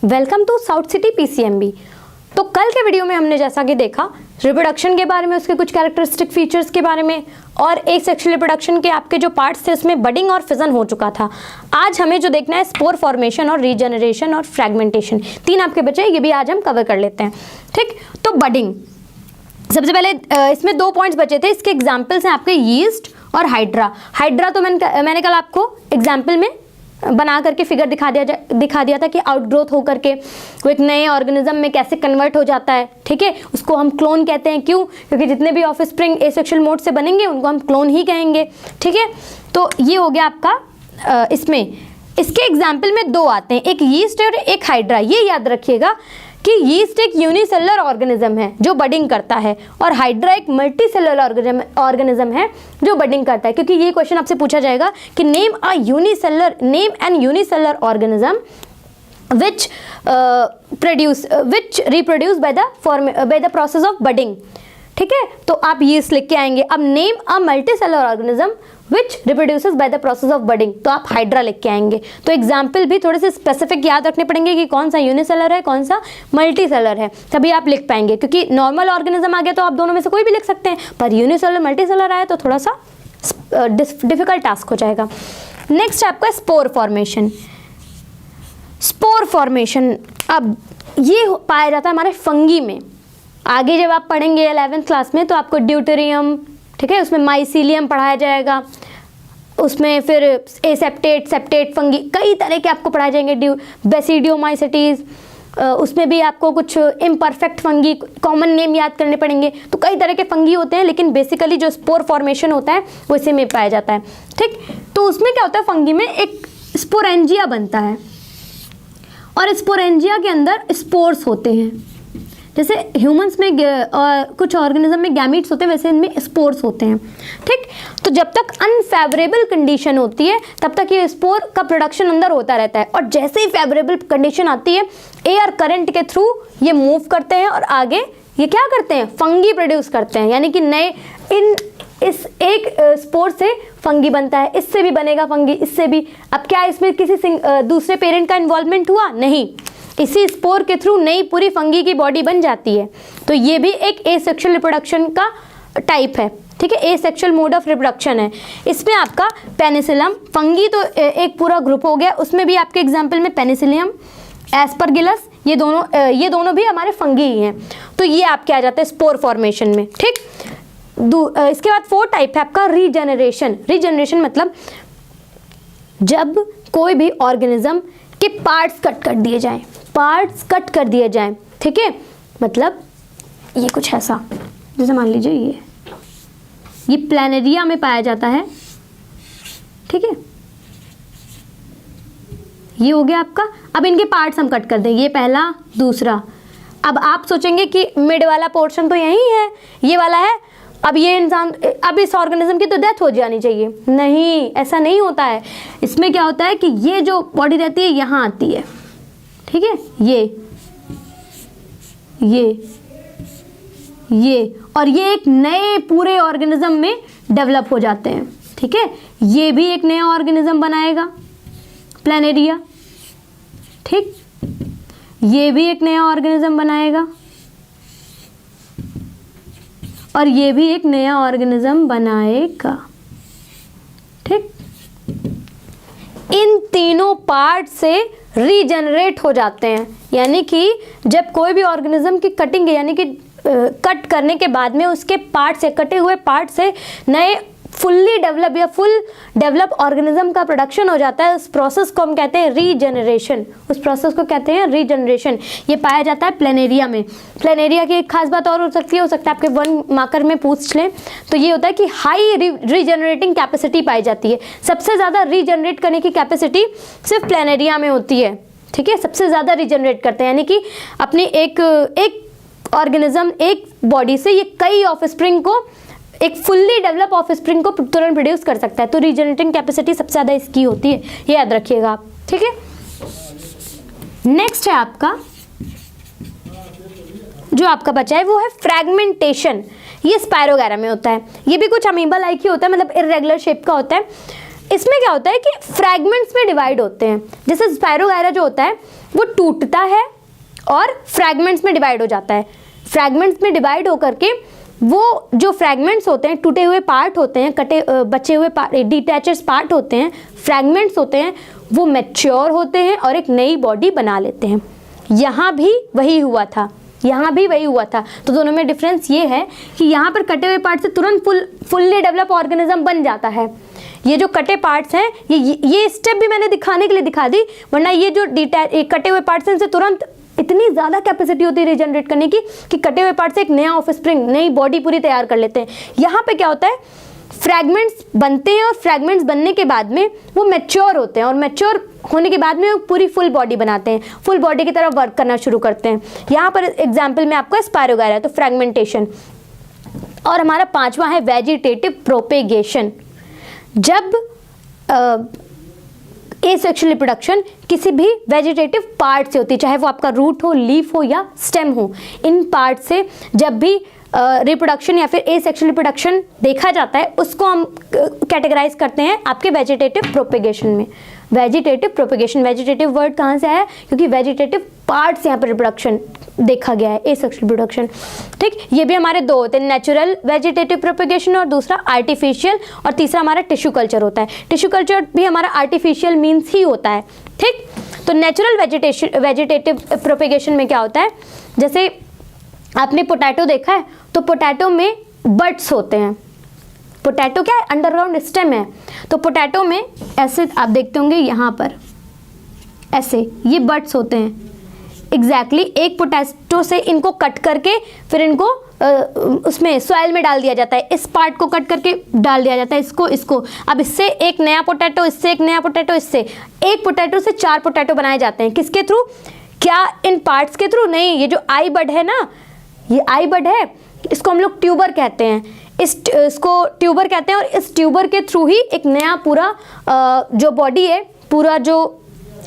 Welcome to South City PCMB. तो कल के वीडियो में हमने जैसा कि देखा रिप्रोडक्शन के बारे में, उसके कुछ कैरेक्टरिस्टिक फीचर्स के बारे में और एक सेक्सुअल रिप्रोडक्शन के आपके जो पार्ट्स थे उसमें बडिंग और फिजन हो चुका था। आज हमें जो देखना है स्पोर फॉर्मेशन और रीजनरेशन और फ्रेगमेंटेशन, तीन आपके बचे, ये भी आज हम कवर कर लेते हैं। ठीक, तो बडिंग सबसे पहले इसमें 2 पॉइंट्स बचे थे। इसके एग्जाम्पल्स हैं आपके यीस्ट और हाइड्रा। हाइड्रा तो मैंने कल आपको एग्जाम्पल में बना करके फिगर दिखा दिया था कि आउटग्रोथ होकर के वो एक नए ऑर्गेनिज्म में कैसे कन्वर्ट हो जाता है। ठीक है, उसको हम क्लोन कहते हैं। क्यों? क्योंकि जितने भी ऑफस्प्रिंग एसेक्सुअल मोड से बनेंगे उनको हम क्लोन ही कहेंगे। ठीक है, तो ये हो गया आपका इसमें। इसके एग्जाम्पल में 2 आते हैं, एक यीस्ट और एक हाइड्रा। ये याद रखिएगा कि यीस्ट एक यूनिसेलुलर ऑर्गेनिज्म है जो बडिंग करता है और हाइड्रा एक मल्टीसेलुलर ऑर्गेनिज्म है जो बडिंग करता है। क्योंकि ये क्वेश्चन आपसे पूछा जाएगा कि name an unicellular organism which reproduce by the process of budding। ठीक है, तो आप यीस्ट लिख के आएंगे। अब name a multicellular organism which reproduces by the process of budding, तो आप हाइड्रा लिख के आएंगे। तो एग्जाम्पल भी थोड़े से स्पेसिफिक याद रखने पड़ेंगे कि कौन सा यूनिसेलर है कौन सा मल्टीसेलर है, तभी आप लिख पाएंगे। क्योंकि नॉर्मल ऑर्गेनिज्म आ गया तो आप दोनों में से कोई भी लिख सकते हैं, पर यूनिसेलर मल्टीसेलर आया तो थोड़ा सा डिफिकल्ट टास्क हो जाएगा। नेक्स्ट आपका स्पोर फॉर्मेशन। स्पोर फॉर्मेशन अब ये पाया जाता है हमारे फंगी में। आगे जब आप पढ़ेंगे 11th क्लास में तो आपको ड्यूटेरियम, ठीक है, उसमें माइसीलियम पढ़ाया जाएगा, उसमें फिर एसेप्टेट, सेप्टेट फंगी, कई तरह के आपको पढ़ाए जाएंगे। बेसिडियोमाइसिटीज, उसमें भी आपको कुछ इम्परफेक्ट फंगी, कॉमन नेम याद करने पड़ेंगे। तो कई तरह के फंगी होते हैं, लेकिन बेसिकली जो स्पोर फॉर्मेशन होता है वो इसी में पाया जाता है। ठीक, तो उसमें क्या होता है, फंगी में एक स्पोरेंजिया बनता है और स्पोरेंजिया के अंदर स्पोर्स होते हैं। जैसे ह्यूमंस में कुछ ऑर्गेनिज्म में गैमीट्स होते हैं, वैसे इनमें स्पोर्स होते हैं। ठीक, तो जब तक अनफेवरेबल कंडीशन होती है तब तक ये स्पोर का प्रोडक्शन अंदर होता रहता है, और जैसे ही फेवरेबल कंडीशन आती है एयर करंट के थ्रू ये मूव करते हैं और आगे ये क्या करते हैं, फंगी प्रोड्यूस करते हैं। यानी कि नए इस एक स्पोर से फंगी बनता है, इससे भी बनेगा फंगी, इससे भी। अब क्या इसमें किसी दूसरे पेरेंट का इन्वॉल्वमेंट हुआ? नहीं, इसी स्पोर के थ्रू नई पूरी फंगी की बॉडी बन जाती है। तो ये भी एक एसेक्सुअल रिप्रोडक्शन का टाइप है। ठीक है, एसेक्सुअल मोड ऑफ रिप्रोडक्शन है। इसमें आपका पेनिसिलम, फंगी तो एक पूरा ग्रुप हो गया, उसमें भी आपके एग्जाम्पल में पेनिसिलियम, एस्परगिलस, ये दोनों भी हमारे फंगी ही हैं। तो ये आपके आ जाते हैं स्पोर फॉर्मेशन में। ठीक, इसके बाद 4 टाइप है आपका रीजनरेशन। रीजनरेशन मतलब जब कोई भी ऑर्गेनिज्म के पार्ट्स कट कर दिए जाएं, पार्ट्स कट कर दिए जाएं। ठीक है, मतलब ये कुछ ऐसा, जैसे मान लीजिए ये प्लैनेरिया में पाया जाता है। ठीक है, ये हो गया आपका। अब इनके पार्ट्स हम कट कर दें, ये पहला, दूसरा। अब आप सोचेंगे कि मिड वाला पोर्शन तो यही है, ये वाला है, अब ये इंसान, अब इस ऑर्गेनिज्म की तो डेथ हो जानी चाहिए। नहीं, ऐसा नहीं होता है। इसमें क्या होता है कि ये जो बॉडी रहती है यहाँ आती है। ठीक है, ये और ये एक नए पूरे ऑर्गेनिज्म में डेवलप हो जाते हैं। ठीक है, ये भी एक नया ऑर्गेनिज्म बनाएगा, प्लैनेरिया। ठीक, ये भी एक नया ऑर्गेनिज्म बनाएगा और ये भी एक नया ऑर्गेनिज्म बनाएगा। ठीक, इन तीनों पार्ट से रीजनरेट हो जाते हैं। यानी कि जब कोई भी ऑर्गेनिज्म की कटिंग, यानी कि कट करने के बाद में उसके पार्ट से, कटे हुए पार्ट से नए फुल्ली डेवलप या फुल डेवलप ऑर्गेनिज्म का प्रोडक्शन हो जाता है। उस प्रोसेस को हम कहते हैं रीजनरेशन। उस प्रोसेस को कहते हैं रीजनरेशन। ये पाया जाता है प्लैनेरिया में। प्लैनेरिया की एक खास बात और हो सकती है आपके 1 मार्कर में पूछ लें तो ये होता है कि हाई रीजनरेटिंग कैपेसिटी पाई जाती है। सबसे ज़्यादा रीजनरेट करने की कैपेसिटी सिर्फ प्लैनेरिया में होती है। ठीक है, सबसे ज़्यादा रीजनरेट करते हैं, यानी कि अपनी एक ऑर्गेनिज्म, एक बॉडी से ये कई ऑफस्प्रिंग को, एक फुल्ली डेवलप ऑफस्प्रिंग को तुरंत प्रोड्यूस कर सकता है। तो रीजनरेटिंग कैपेसिटी सबसे ज़्यादा इसकी होती है, ये याद रखिएगा आप। ठीक है, नेक्स्ट है आपका जो आपका बचा है वो है फ्रैगमेंटेशन। ये स्पायरोगैरा में होता है। ये भी कुछ अमीबा लाइक ही होता है, मतलब इर्रेगुलर शेप का होता है। इसमें क्या होता है कि फ्रैगमेंट्स में डिवाइड होते हैं। जैसे स्पायरोगायरा जो होता है वो टूटता है और फ्रैगमेंट्स में डिवाइड हो जाता है। फ्रैगमेंट्स में डिवाइड होकर के वो जो फ्रैगमेंट्स होते हैं, टूटे हुए पार्ट होते हैं, बचे हुए डिटैचेड पार्ट होते हैं, फ्रैगमेंट्स होते हैं, वो मैच्योर होते हैं और एक नई बॉडी बना लेते हैं। यहाँ भी वही हुआ था, यहाँ भी वही हुआ था। तो दोनों में डिफरेंस ये है कि यहाँ पर कटे हुए पार्ट से तुरंत फुल्ली डेवलप ऑर्गेनिज्म बन जाता है। ये जो कटे पार्ट्स हैं, ये स्टेप भी मैंने दिखाने के लिए दिखा दी, वरना ये जो कटे हुए पार्ट्स हैं इनसे तुरंत इतनी ज़्यादा कैपेसिटी होती है रीजनरेट करने की कि कटे हुए पार्ट से एक नया ऑफस्प्रिंग, नई बॉडी पूरी तैयार कर लेते हैं। यहाँ पे क्या होता है, फ्रैगमेंट्स बनते हैं और फ्रैगमेंट्स बनने के बाद में वो मैच्योर होते हैं और मैच्योर होने के बाद में वो पूरी फुल बॉडी बनाते हैं, फुल बॉडी की तरफ वर्क करना शुरू करते हैं। यहाँ पर एग्जाम्पल में आपको स्पायरोगायरा, तो फ्रैगमेंटेशन। और हमारा पांचवा है वेजिटेटिव प्रोपेगेशन। जब एसेक्सुअल रिप्रोडक्शन किसी भी वेजिटेटिव पार्ट से होती है, चाहे वो आपका रूट हो, लीफ हो या स्टेम हो, इन पार्ट से जब भी रिप्रोडक्शन या फिर एसेक्सुअल रिप्रोडक्शन देखा जाता है, उसको हम कैटेगराइज करते हैं आपके वेजिटेटिव प्रोपेगेशन में। वेजिटेटिव प्रोपेगेशन, वेजिटेटिव वर्ड कहाँ से आया, क्योंकि वेजिटेटिव पार्ट से यहाँ पर रिप्रोडक्शन देखा गया है, एसेक्सुअल रिप्रोडक्शन। ठीक, ये भी हमारे दो होते हैं, नेचुरल वेजिटेटिव प्रोपेगेशन और दूसरा आर्टिफिशियल, और तीसरा हमारा टिश्यू कल्चर होता है। टिश्यू कल्चर भी हमारा आर्टिफिशियल मीन्स ही होता है। ठीक, तो नेचुरल वेजिटेटिव प्रोपेगेशन में क्या होता है, जैसे आपने पोटैटो देखा है, तो पोटैटो में बड्स होते हैं। पोटैटो क्या है, अंडरग्राउंड स्टेम है। तो पोटैटो में ऐसे आप देखते होंगे, यहाँ पर ऐसे ये बड्स होते हैं। एग्जैक्टली एक पोटैटो से इनको कट करके फिर इनको उसमें सॉइल में डाल दिया जाता है। इस पार्ट को कट करके डाल दिया जाता है, इसको। अब इससे एक नया पोटैटो, इससे एक नया पोटैटो, इससे एक पोटैटो से 4 पोटैटो बनाए जाते हैं। किसके थ्रू, क्या इन पार्ट्स के थ्रू? नहीं, ये जो आई बड है ना, ये आई बड है, इसको हम लोग ट्यूबर कहते हैं। इसको ट्यूबर कहते हैं और इस ट्यूबर के थ्रू ही एक नया पूरा जो बॉडी है, पूरा जो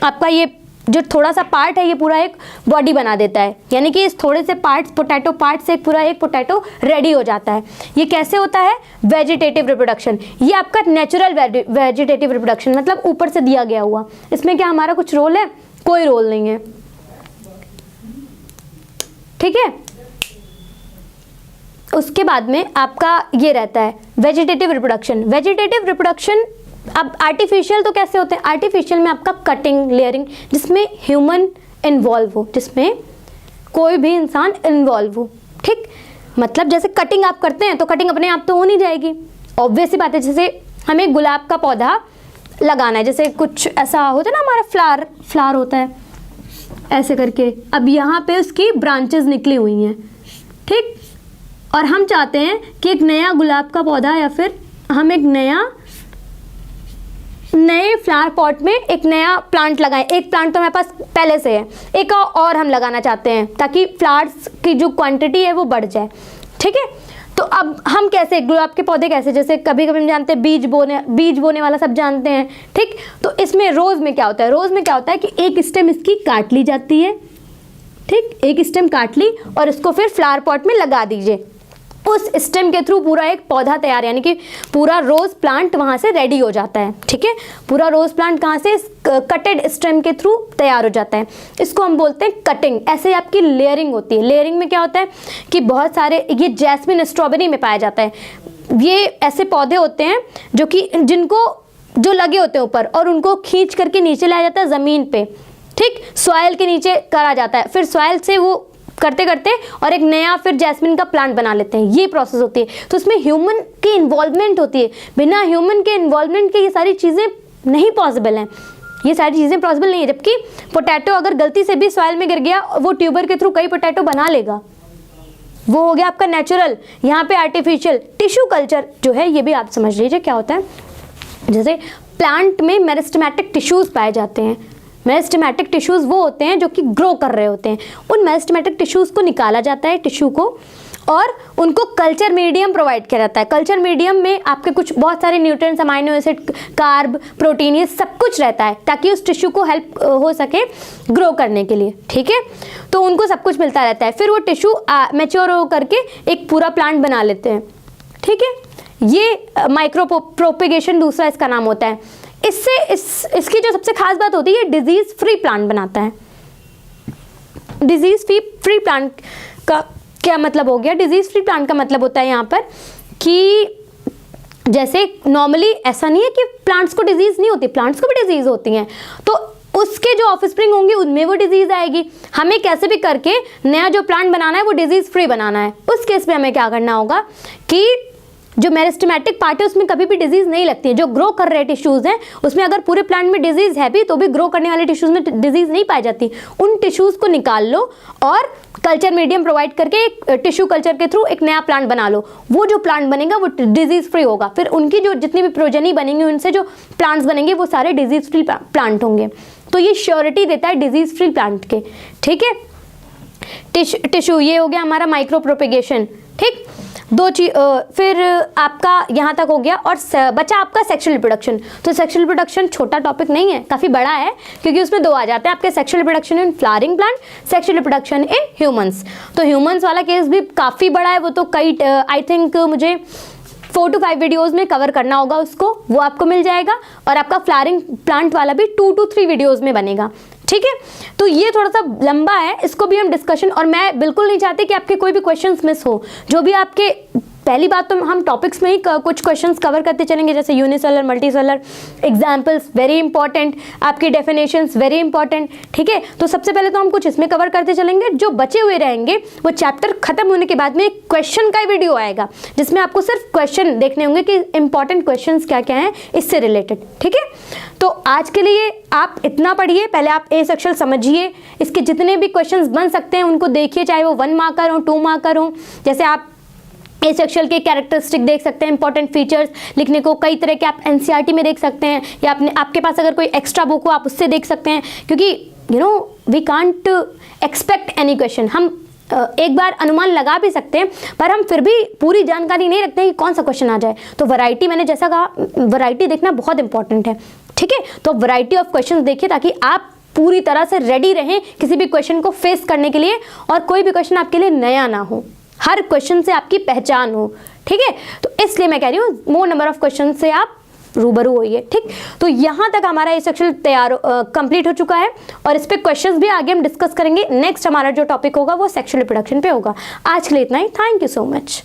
आपका ये जो थोड़ा सा पार्ट है, ये पूरा एक बॉडी बना देता है। यानी कि इस थोड़े से पार्ट्स, पोटैटो पार्ट से पूरा एक पोटैटो रेडी हो जाता है। ये कैसे होता है, वेजिटेटिव रिप्रोडक्शन। ये आपका नेचुरल वेजिटेटिव रिप्रोडक्शन, मतलब ऊपर से दिया गया हुआ। इसमें क्या हमारा कुछ रोल है? कोई रोल नहीं है। ठीक है, उसके बाद में आपका ये रहता है वेजिटेटिव रिप्रोडक्शन। वेजिटेटिव रिप्रोडक्शन, अब आर्टिफिशियल तो कैसे होते हैं, आर्टिफिशियल में आपका कटिंग, लेयरिंग, जिसमें ह्यूमन इन्वॉल्व हो, जिसमें कोई भी इंसान इन्वॉल्व हो। ठीक, मतलब जैसे कटिंग आप करते हैं तो कटिंग अपने आप तो हो नहीं जाएगी, ऑब्वियस सी बात है। जैसे हमें गुलाब का पौधा लगाना है, जैसे कुछ ऐसा होता है ना, हमारा फ्लावर होता है ऐसे करके, अब यहाँ पे उसकी ब्रांचेस निकली हुई हैं। ठीक, और हम चाहते हैं कि एक नया गुलाब का पौधा या फिर हम एक नए फ्लावर पॉट में एक नया प्लांट लगाएं। एक प्लांट तो हमारे पास पहले से है, एक और हम लगाना चाहते हैं ताकि फ्लावर्स की जो क्वांटिटी है वो बढ़ जाए। ठीक है, तो अब हम कैसे, गुलाब के पौधे कैसे, जैसे कभी कभी हम जानते हैं बीज बोने वाला सब जानते हैं। ठीक, तो इसमें रोज़ में क्या होता है, रोज़ में क्या होता है कि एक स्टेम इसकी काट ली जाती है। ठीक, एक स्टेम काट ली और इसको फिर फ्लावर पॉट में लगा दीजिए। उस स्टेम के थ्रू पूरा एक पौधा तैयार, यानी कि पूरा रोज प्लांट वहाँ से रेडी हो जाता है। ठीक है, पूरा रोज प्लांट कहाँ से, कटेड स्टेम के थ्रू तैयार हो जाता है। इसको हम बोलते हैं कटिंग। ऐसे आपकी लेयरिंग होती है। लेयरिंग में क्या होता है कि बहुत सारे, ये जैस्मिन स्ट्रॉबेरी में पाया जाता है। ये ऐसे पौधे होते हैं जो लगे होते हैं ऊपर, और उनको खींच करके नीचे लाया जाता है ज़मीन पे। ठीक, सॉइल के नीचे करा जाता है, फिर सॉइल से वो करते करते और एक नया फिर जैस्मिन का प्लांट बना लेते हैं। ये प्रोसेस होती है। तो उसमें ह्यूमन की इन्वॉल्वमेंट होती है। बिना ह्यूमन के इन्वॉल्वमेंट के ये सारी चीज़ें नहीं पॉसिबल हैं, ये सारी चीज़ें पॉसिबल नहीं है। जबकि पोटैटो अगर गलती से भी सॉइल में गिर गया, वो ट्यूबर के थ्रू कई पोटैटो बना लेगा, वो हो गया आपका नेचुरल। यहाँ पे आर्टिफिशियल। टिश्यू कल्चर जो है, ये भी आप समझ लीजिए क्या होता है। जैसे प्लांट में मेरिस्टेमेटिक टिश्यूज़ पाए जाते हैं। मेरिस्टेमेटिक टिश्यूज़ वो होते हैं जो कि ग्रो कर रहे होते हैं। उन मेरिस्टेमेटिक टिश्यूज़ को निकाला जाता है, टिश्यू को, और उनको कल्चर मीडियम प्रोवाइड किया जाता है। कल्चर मीडियम में आपके कुछ बहुत सारे nutrients, amino acid, carb, protein, ये सब कुछ रहता है ताकि उस टिश्यू को हेल्प हो सके ग्रो करने के लिए। ठीक है, तो उनको सब कुछ मिलता रहता है। फिर वो टिश्यू मैच्योर हो करके एक पूरा प्लांट बना लेते हैं। ठीक है, ये माइक्रो प्रोपेगेशन दूसरा इसका नाम होता है। इससे इसकी जो सबसे खास बात होती है, ये डिजीज फ्री प्लांट बनाता है। डिजीज फ्री प्लांट का क्या मतलब हो गया? डिजीज फ्री प्लांट का मतलब होता है यहाँ पर कि जैसे नॉर्मली ऐसा नहीं है कि प्लांट्स को डिजीज नहीं होती, प्लांट्स को भी डिजीज होती हैं, तो उसके जो ऑफस्प्रिंग होंगे उनमें वो डिजीज आएगी। हमें कैसे भी करके नया जो प्लांट बनाना है वो डिजीज फ्री बनाना है। उस केस में हमें क्या करना होगा कि जो मेरिस्टेमेटिक पार्ट है उसमें कभी भी डिजीज नहीं लगती है। जो ग्रो कर रहे टिश्यूज हैं उसमें अगर पूरे प्लांट में डिजीज है भी तो भी ग्रो करने वाले टिश्यूज में डिजीज नहीं पाई जाती। उन टिश्यूज को निकाल लो और कल्चर मीडियम प्रोवाइड करके एक टिश्यू कल्चर के थ्रू एक नया प्लांट बना लो। वो जो प्लांट बनेगा वो डिजीज फ्री होगा। फिर उनकी जो जितनी भी प्रोजेनी बनेंगी उनसे जो प्लांट्स बनेंगे वो सारे डिजीज फ्री प्लांट होंगे। तो ये श्योरिटी देता है डिजीज फ्री प्लांट के। ठीक है, टिश्यू ये हो गया हमारा माइक्रो प्रोपेगेशन। ठीक, दो चीज फिर आपका यहाँ तक हो गया। और बचा आपका सेक्सुअल रिप्रोडक्शन। तो सेक्सुअल रिप्रोडक्शन छोटा टॉपिक नहीं है, काफ़ी बड़ा है, क्योंकि उसमें दो आ जाते हैं आपके, sexual reproduction in flowering plant, sexual reproduction in humans. तो ह्यूमंस वाला केस भी काफ़ी बड़ा है, वो तो कई आई थिंक मुझे 4 to 5 वीडियोस में कवर करना होगा उसको, वो आपको मिल जाएगा। और आपका फ्लावरिंग प्लांट वाला भी 2 to 3 वीडियोस में बनेगा। ठीक है, तो ये थोड़ा सा लंबा है, इसको भी हम डिस्कशन, और मैं बिल्कुल नहीं चाहती कि आपके कोई भी क्वेश्चंस मिस हो। जो भी आपके, पहली बात तो हम टॉपिक्स में ही कुछ क्वेश्चंस कवर करते चलेंगे, जैसे unicellular, multicellular, examples very important, आपकी डेफिनेशंस वेरी इंपॉर्टेंट। ठीक है, तो सबसे पहले तो हम कुछ इसमें कवर करते चलेंगे। जो बचे हुए रहेंगे वो चैप्टर खत्म होने के बाद में एक क्वेश्चन का वीडियो आएगा, जिसमें आपको सिर्फ क्वेश्चन देखने होंगे कि इंपॉर्टेंट क्वेश्चन क्या क्या हैं इससे रिलेटेड। ठीक है, तो आज के लिए आप इतना पढ़िए, पहले आप ए सेक्शन समझिए, इसके जितने भी क्वेश्चंस बन सकते हैं उनको देखिए, चाहे वो 1 मार्कर हो, 2 मार्कर हो। जैसे आप ए सेक्शन के कैरेक्टरिस्टिक देख सकते हैं, इंपॉर्टेंट फीचर्स लिखने को कई तरह के आप एनसीईआरटी में देख सकते हैं, या आपके पास अगर कोई एक्स्ट्रा बुक हो आप उससे देख सकते हैं, क्योंकि we can't expect any question. हम एक बार अनुमान लगा भी सकते हैं, पर हम फिर भी पूरी जानकारी नहीं रखते हैं कि कौन सा क्वेश्चन आ जाए। तो वैरायटी, मैंने जैसा कहा, वैरायटी देखना बहुत इंपॉर्टेंट है। ठीक है, तो वैरायटी ऑफ क्वेश्चंस देखिए ताकि आप पूरी तरह से रेडी रहें किसी भी क्वेश्चन को फेस करने के लिए, और कोई भी क्वेश्चन आपके लिए नया ना हो, हर क्वेश्चन से आपकी पहचान हो। ठीक है, तो इसलिए मैं कह रही हूँ मोर नंबर ऑफ क्वेश्चन से आप रूबरू होइए। ठीक, तो यहाँ तक हमारा ये सेक्शन तैयार कंप्लीट हो चुका है, और इस पे क्वेश्चंस भी आगे हम डिस्कस करेंगे। नेक्स्ट हमारा जो टॉपिक होगा वो सेक्सुअल रिप्रोडक्शन पे होगा। आज के लिए इतना ही। Thank you so much.